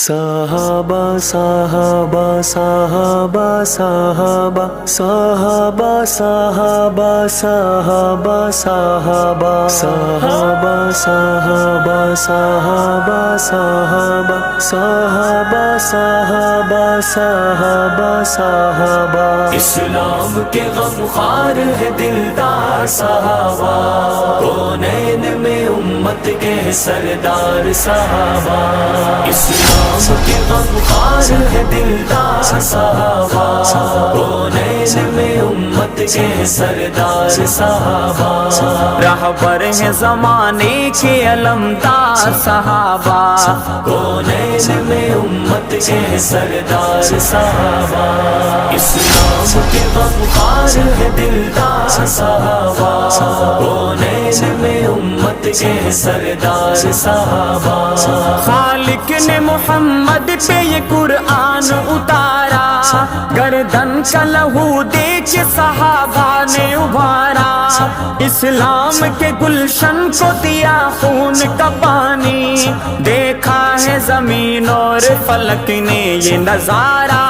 صحابہ صحابہ صحابہ صحابہ صحابہ صحابہ صحابہ صحابہ صحابہ صحابہ صحابہ صحابہ صحابہ صحابہ صحابہ صحابہ اسلام کے غمخوار ہے دلدار صحابہ کونین میں امت کے سردار صحابہ اسلام کے غمخوار ہے دلدار صحابہ کونین میں امت کے سردار صحابہ رہبر ہیں زمانے کے علمدار صحابہ کونین میں امت کے سردار صحابہ اسلام کے غمخوار ہے دلدار صحابہ کونین میں امت کے سردار صحابہ خالق نے محمد پہ یہ قرآن اتارا گردن کا لہو دے کے صحابہ نے ابھارا اسلام کے گلشن کو دیا خون کا پانی دیکھا ہے زمین اور فلک نے یہ نظارہ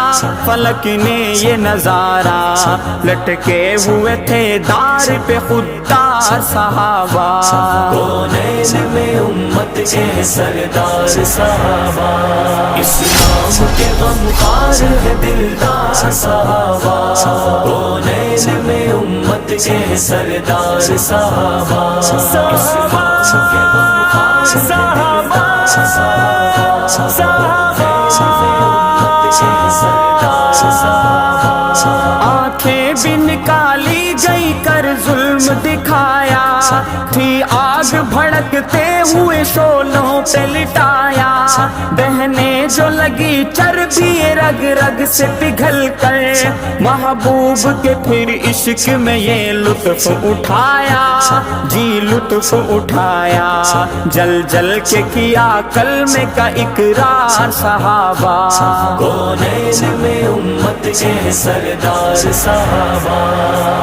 فلک نے یہ نظارہ لٹکے ہوئے تھے دار پہ خوددار صحابہ کونین میں امت کے سردار صحابہ اسلام کے غمخوار ہے دلدار صحابہ کونین میں امت کے سردار صحابہ اسلام کے غمخوار ہے دلدار صحابہ آنکھیں بھی نکالی گئی کر ظلم دکھایا تھی آگ بھڑکتے ہوئے شعلوں پہ لٹایا بہنے جو لگی چربی رگ رگ سے پگھل کر محبوب کے پھر عشق میں یہ لطف اٹھایا جی لطف اٹھایا جل جل کے کیا کلمے کا اقرار صحابہ کونین میں امت کے سردار صحابہ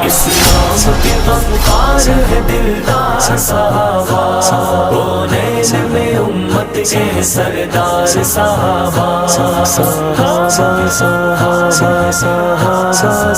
اسلام کے غمخوار ہے دلدار صحابہ کونین میں امت کے سردار صحابہ صحابہ صحابہ صحابہ صحابہ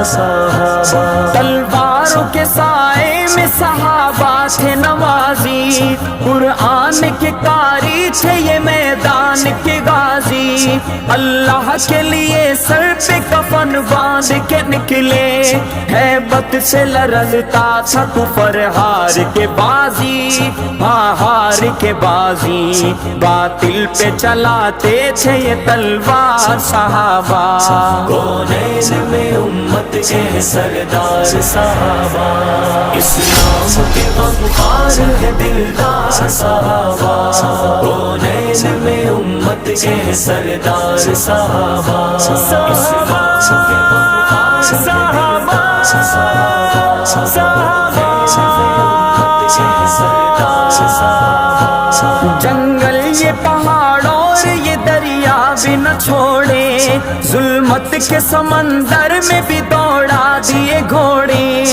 صحابہ تلواروں کے سائے میں صحابہ تھے نوازی قرآن کے قاری تھے یہ میدان کے غازی اللہ کے لیے سر پہ کفن باندھ کے نکلے ہیبت سے لرزتا تھا کفر ہار کے بازی ہار کے بازی باطل پہ چلاتے تھے یہ تلوار صحابہ کونین میں امت کے سردار صحابہ اسلام کے غمخوار ہے دلدار صحابہ کونین میں امت کے سردار صحابہ اسلام کے غمخوار ہے جنگل یہ پہاڑ اور یہ دریا بھی نہ چھوڑے ظلمت کے سمندر میں بھی دوڑا دیے گھوڑے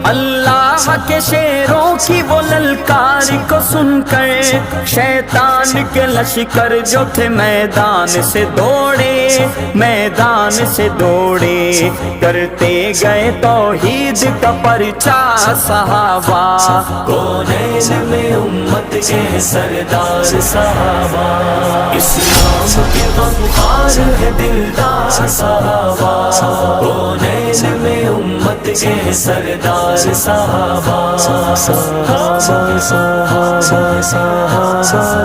اللہ کے شیروں کی وہ للکار کو سن کر شیطان کے لشکر جو تھے میدان سے دوڑے میدان سے دوڑے کرتے گئے توحید کا پرچار صحابہ کونین میں امت کے سردار صحابہ اسلام کے غمخوار ہے دلدار صحابہ کونین میں امت کے سردار صحابہ صحابہ صحابہ صحابہ صحابہ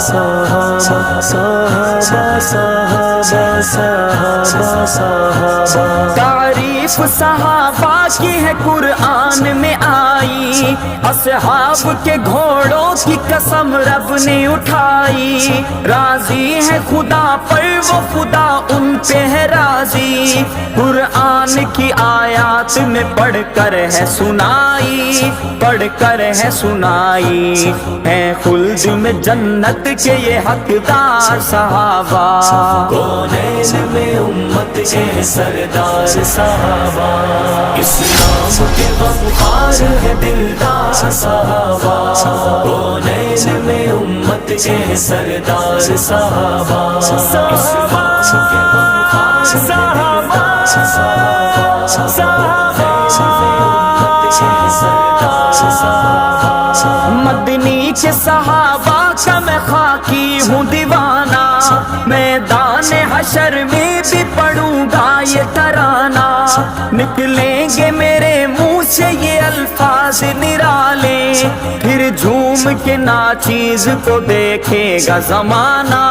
صحابہ تعریف صحابہ کی ہے قرآن میں آئی اصحاب کے گھوڑوں کی قسم رب نے اٹھائی راضی ہے خدا پر وہ خدا ان پہ ہے راضی قرآن کی آیات میں پڑھ کر ہے سنائی پڑھ کر ہے سنائی ہے خلد میں جنت کے یہ حقدار صحابہ کونین میں امت کے سردار صحابہ اسلام کے غمخوار ہے دلدار صحابہ کونین کے سردار صحابہ صحابہ مدنی کے صحابہ کا میں خاکی ہوں دیوانہ، میدان حشر میں بھی پڑھوں گا یہ ترانہ، نکلیں گے میرے منہ سے یہ الفاظ نرالے، پھر جھوم کے ناچیز کو دیکھے گا زمانہ،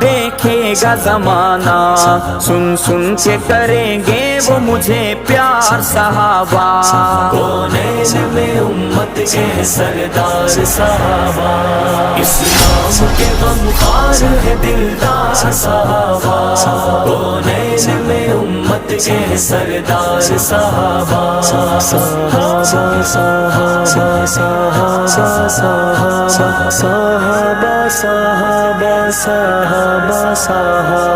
دیکھے گا زمانہ، سن سن کے کریں گے وہ مجھے پیار صحابہ، کونین میں امت کے سردار صحابہ، اسلام کے غمخوار ہے دلدار صحابہ، کونین میں امت کے سردار صحابہ، صحابہ صحابہ صحابہ صحابہ صحابہ صحابہ صحابہ